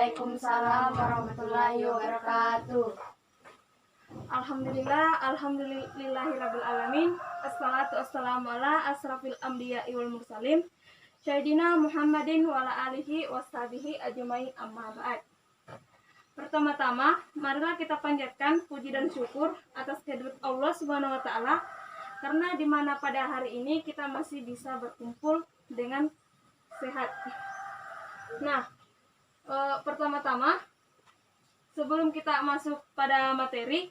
Waalaikumsalam warahmatullahi wabarakatuh. Alhamdulillahirabbil alamin. Assalatu wassalamu ala asrafil anbiya'i wal mursalin Sayyidina Muhammadin wa ala alihi washabihi ajmain, amma ba'd. Pertama-tama, marilah kita panjatkan puji dan syukur atas kehadirat Allah Subhanahu wa taala karena di mana pada hari ini kita masih bisa berkumpul dengan sehat. Nah, pertama-tama sebelum kita masuk pada materi,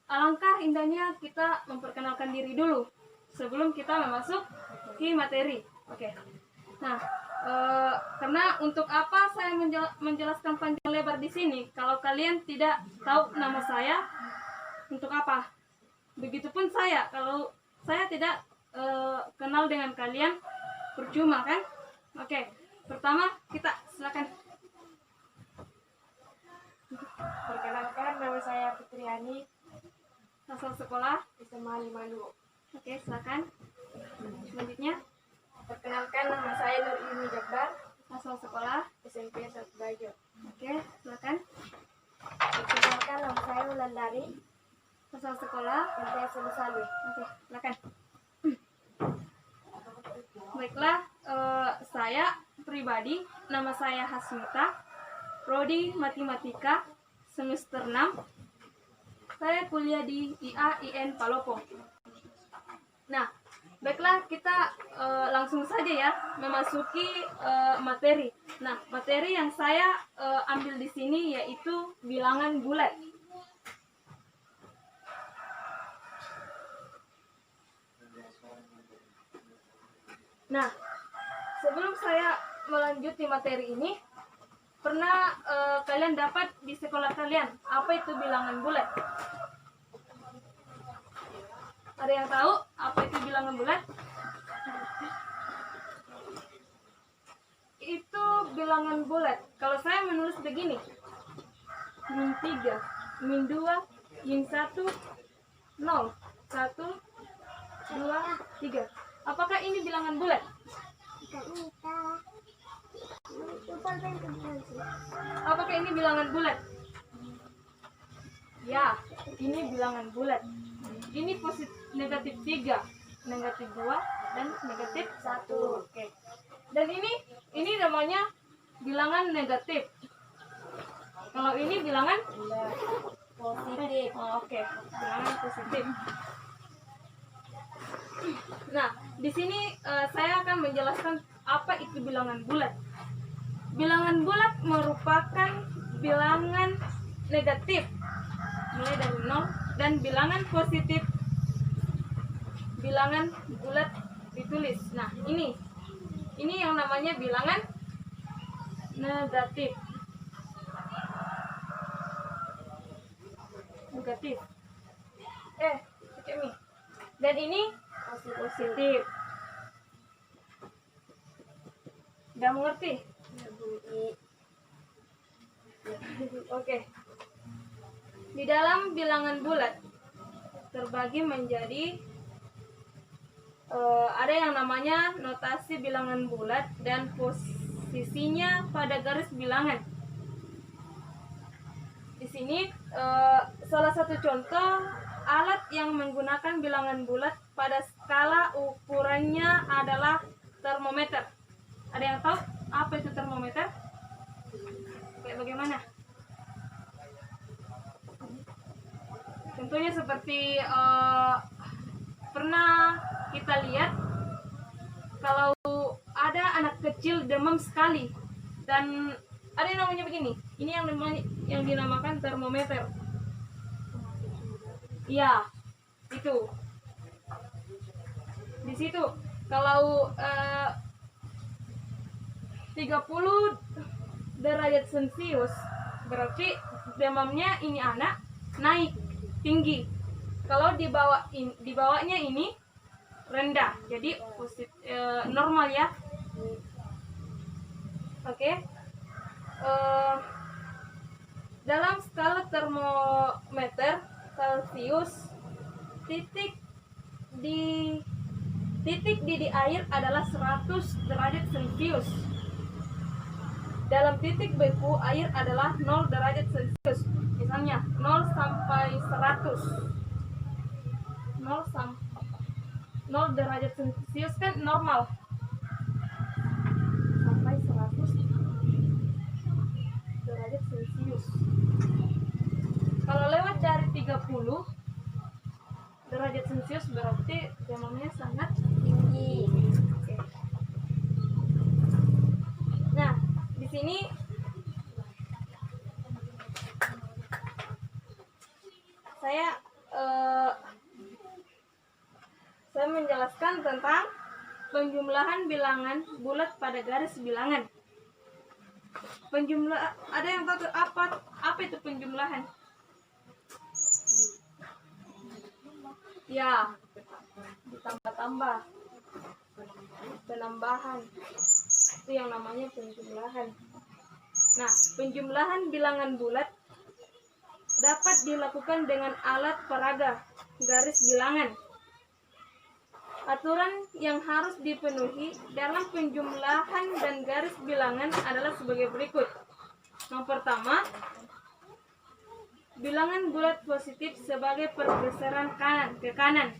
alangkah indahnya kita memperkenalkan diri dulu sebelum kita memasuki materi. Oke. Nah, karena untuk apa saya menjelaskan panjang lebar di sini kalau kalian tidak tahu nama saya, untuk apa? Begitupun saya, kalau saya tidak kenal dengan kalian, percuma kan? Oke. Pertama, kita silakan. Perkenalkan, nama saya Fitriani, Asal sekolah SMA 52. Oke, silakan. Selanjutnya, Perkenalkan, nama saya Nur Ilmi Jabbar, asal sekolah. SMP 1 Bajo. Oke, silakan. Perkenalkan, nama saya Wulandari, Asal sekolah. MTS Saleh. Oke, silakan. Baiklah, saya pribadi, nama saya Hasmita, prodi Matematika, semester 6. Saya kuliah di IAIN Palopo. Nah, baiklah, kita langsung saja ya memasuki materi. Nah, materi yang saya ambil di sini yaitu bilangan bulat. Nah, sebelum saya melanjuti materi ini, pernah kalian dapat di sekolah kalian apa itu bilangan bulat? Ada yang tahu apa itu bilangan bulat? Itu bilangan bulat. Kalau saya menulis begini, min 3, min 2, min 1, 0, 1, 2, 3. Apakah ini bilangan bulat? Apakah ini bilangan bulat? Ya, ini bilangan bulat. Ini positif, negatif 3, negatif 2, dan negatif 1. Oke. Dan ini namanya bilangan negatif. Kalau ini bilangan Positif. oke, bilangan positif. Nah, di sini saya akan menjelaskan apa itu bilangan bulat. Bilangan bulat merupakan bilangan negatif mulai dari 0, dan bilangan positif bilangan bulat ditulis. Nah, ini yang namanya bilangan negatif. Dan ini positif. Udah mengerti? Oke. Di dalam bilangan bulat terbagi menjadi ada yang namanya notasi bilangan bulat dan posisinya pada garis bilangan. Di sini salah satu contoh alat yang menggunakan bilangan bulat pada skala ukurannya adalah termometer. Ada yang tahu apa itu termometer? Kayak bagaimana? Contohnya seperti pernah kita lihat kalau ada anak kecil demam sekali dan ada yang namanya begini. Ini yang dinamakan termometer. Ya, itu. Di situ kalau 30 derajat Celcius berarti demamnya ini anak naik tinggi. Kalau dibawanya ini rendah, jadi normal ya. Oke. Dalam skala termometer Celcius, titik di air adalah 100 derajat Celcius. Dalam titik beku air adalah 0 derajat Celcius. Misalnya 0 sampai 100. 0 derajat Celcius kan normal. Sampai 100 derajat Celcius. Kalau lewat dari 30 derajat Celcius berarti demamnya sangat tinggi. Oke. Nah, di sini saya menjelaskan tentang penjumlahan bilangan bulat pada garis bilangan. Ada yang tahu apa itu penjumlahan? Ya, ditambah-tambah, penambahan, itu yang namanya penjumlahan. Nah, penjumlahan bilangan bulat dapat dilakukan dengan alat peraga garis bilangan. Aturan yang harus dipenuhi dalam penjumlahan dan garis bilangan adalah sebagai berikut. Yang pertama, bilangan bulat positif sebagai pergeseran kanan ke kanan.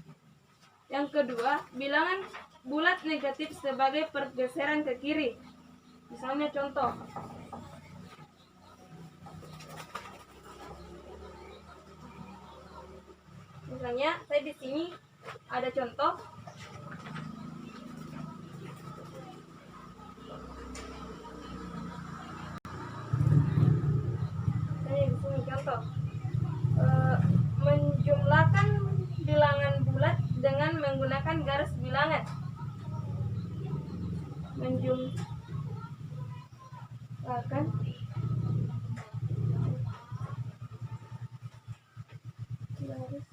Yang kedua, bilangan bulat negatif sebagai pergeseran ke kiri. Misalnya contoh. Misalnya saya di sini ada contoh. Saya di sini contoh. Menjumlahkan bilangan bulat dengan menggunakan garis bilangan. Menjumlahkan garis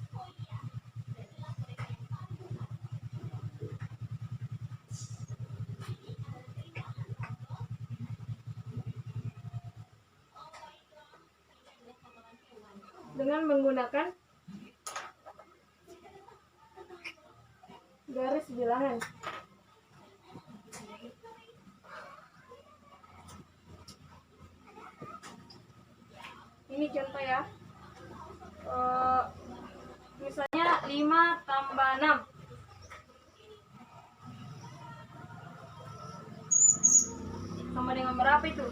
dengan menggunakan garis bilangan. Ini contoh ya. Misalnya 5 tambah 6. Sama dengan berapa itu?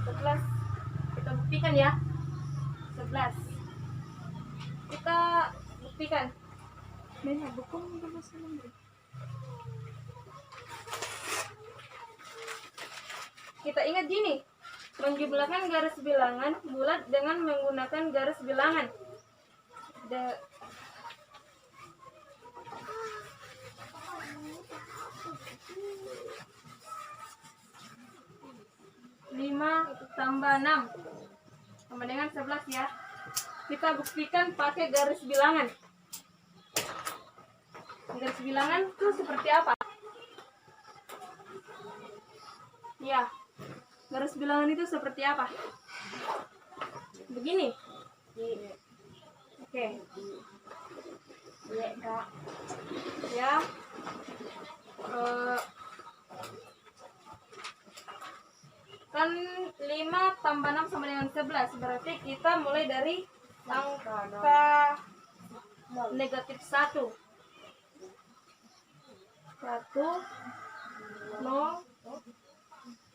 11. Kita buktikan ya. 11. Kita buktikan. Kita ingat gini, menjumlahkan garis bilangan bulat dengan menggunakan garis bilangan. 5 tambah 6 sama dengan 11 ya. Kita buktikan pakai garis bilangan. Garis bilangan itu seperti apa? Ya, garis bilangan itu seperti apa? Begini. Oke. Ya. Kan 5 tambah 6 sama dengan 11. Berarti kita mulai dari angka negatif 1. 0.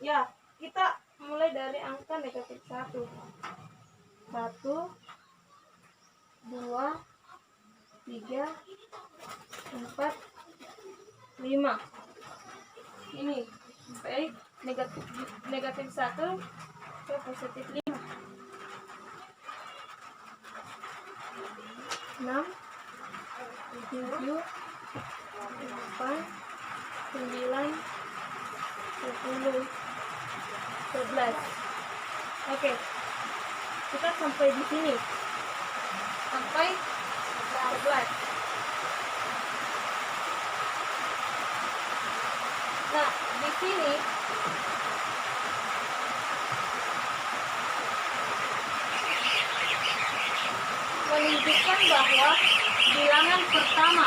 Ya, kita mulai dari angka negatif 1. 1, 2, 3, 4, 5. Ini baik negatif 1 ke positif 5. 6, 7, 8, 9, 10, 11. Oke. Kita sampai di sini. Sampai 11. Nah, di sini menunjukkan bahwa bilangan pertama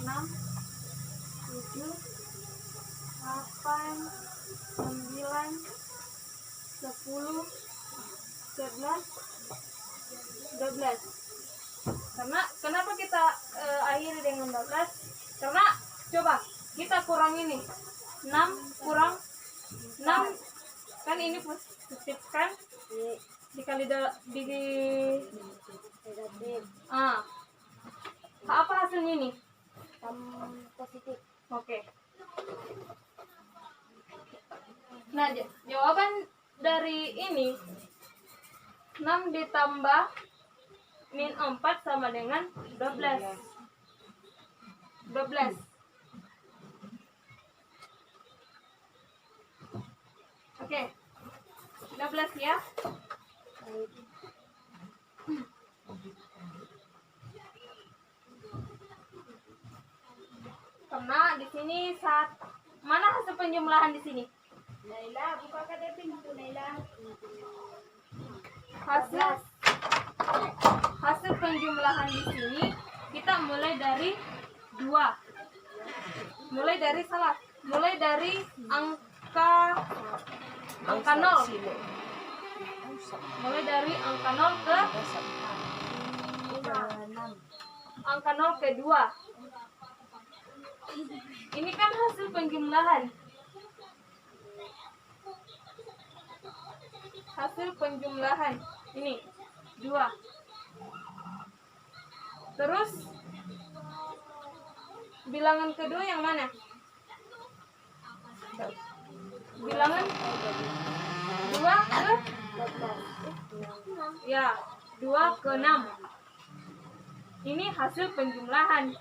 6, 7, 8, 9, 10, 11, 12. Kenapa kita akhiri dengan 12? Karena coba kita kurang ini. 6 kurang 6 kan ini positif kan? Dikali di Negatif. apa hasilnya ini? Positif. Oke. Nah, jawaban dari ini 6 ditambah min 4 sama dengan 12. 12. Oke. 12 ya. Baik. Karena di sini mana hasil penjumlahan di sini? Naila, buka KTP itu Naila. Hasil penjumlahan di sini kita mulai dari 2. Mulai dari angka 0. Mulai dari angka 0 ke angka 0 ke 2. Ini kan hasil penjumlahan. Hasil penjumlahan. Ini 2. Terus bilangan kedua yang mana? Bilangan 2 ke 12. ya, 2 ke 6. Ini hasil penjumlahan.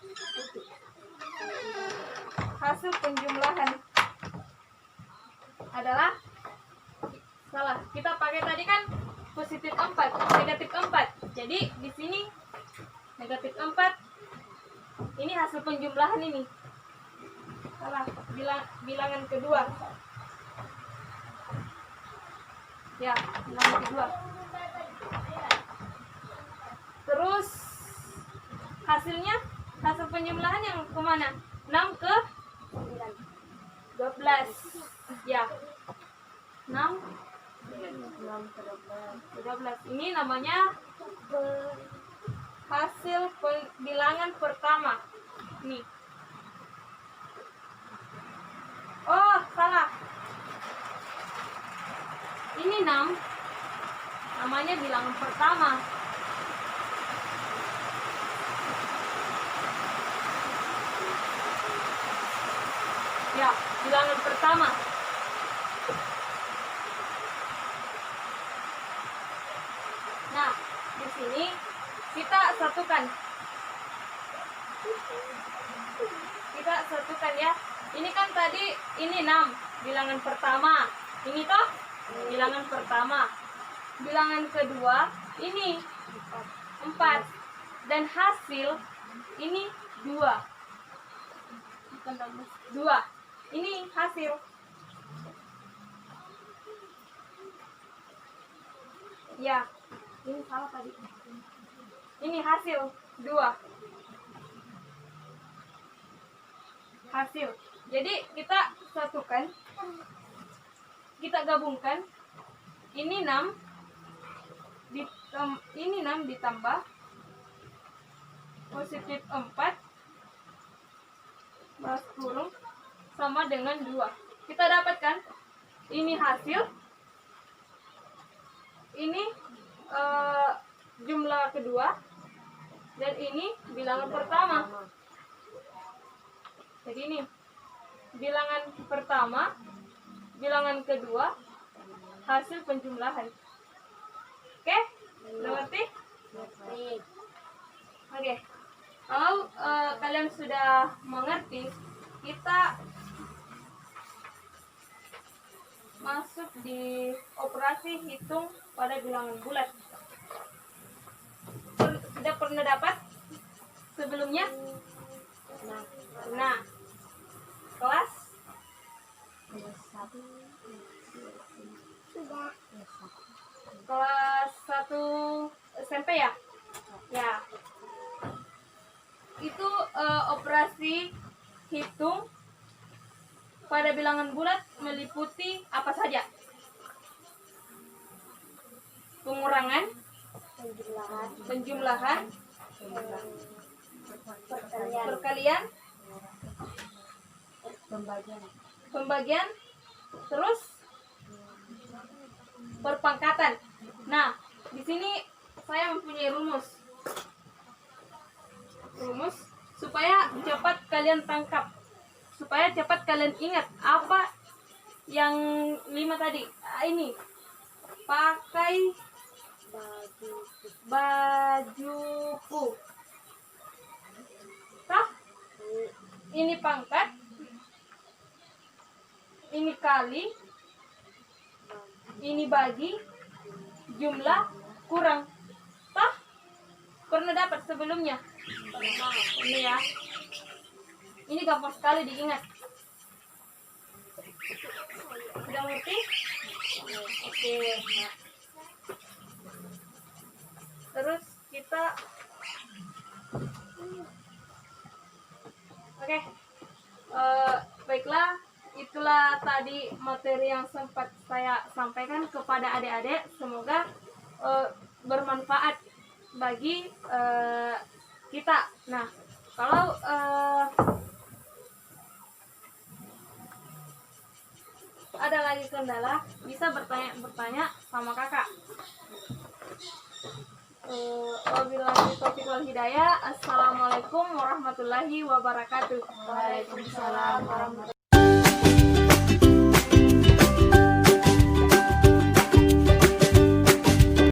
Hasil penjumlahan adalah salah. Kita pakai tadi kan positif 4, negatif 4. Jadi di sini negatif 4. Ini hasil penjumlahan ini. Salah. Bilangan kedua. Ya, bilangan kedua. Terus hasilnya, hasil penjumlahan yang kemana? 6 ke 12. Ya. 6 ke 12. Ini namanya hasil bilangan pertama. Nih. Oh, salah. Ini 6. Namanya bilangan pertama. Ya, bilangan pertama. Nah, di sini kita satukan. Kita satukan ya. Ini kan tadi ini 6, bilangan pertama. Ini toh bilangan pertama. Bilangan kedua ini 4. Dan hasil ini 2. 2. Ini hasil. Ya, ini salah tadi. Ini hasil 2. Hasil. Jadi kita satukan, kita gabungkan. Ini 6 ini 6 ditambah positif 4 balas kurung sama dengan 2. Kita dapatkan ini hasil, ini jumlah kedua, dan ini bilangan pertama. Jadi ini bilangan pertama, bilangan kedua, hasil penjumlahan. Oke? Udah ngerti? Oke. Kalau kalian sudah mengerti, kita masuk di operasi hitung pada bilangan bulat. Sudah pernah dapat sebelumnya? Nah, kelas kelas 1 SMP ya? Ya. Itu operasi hitung pada bilangan bulat meliputi apa saja? Pengurangan, penjumlahan, perkalian, pembagian, terus perpangkatan. Nah, di sini saya mempunyai rumus supaya cepat kalian tangkap, supaya cepat kalian ingat apa yang 5 tadi. Ini pakai bajuku. Tah? Ini pangkat, ini kali, ini bagi, jumlah, kurang. Tah? Pernah dapat sebelumnya? Ini ya. Ini gampang sekali diingat. Sudah ngerti? Oke. Terus kita baiklah, itulah tadi materi yang sempat saya sampaikan kepada adik-adik. Semoga bermanfaat bagi kita. Nah, kalau ada lagi kendala, bisa bertanya sama kakak. Wabillahi taufiq wal hidayah. Assalamualaikum warahmatullahi wabarakatuh. Waalaikumsalam warahmatullahi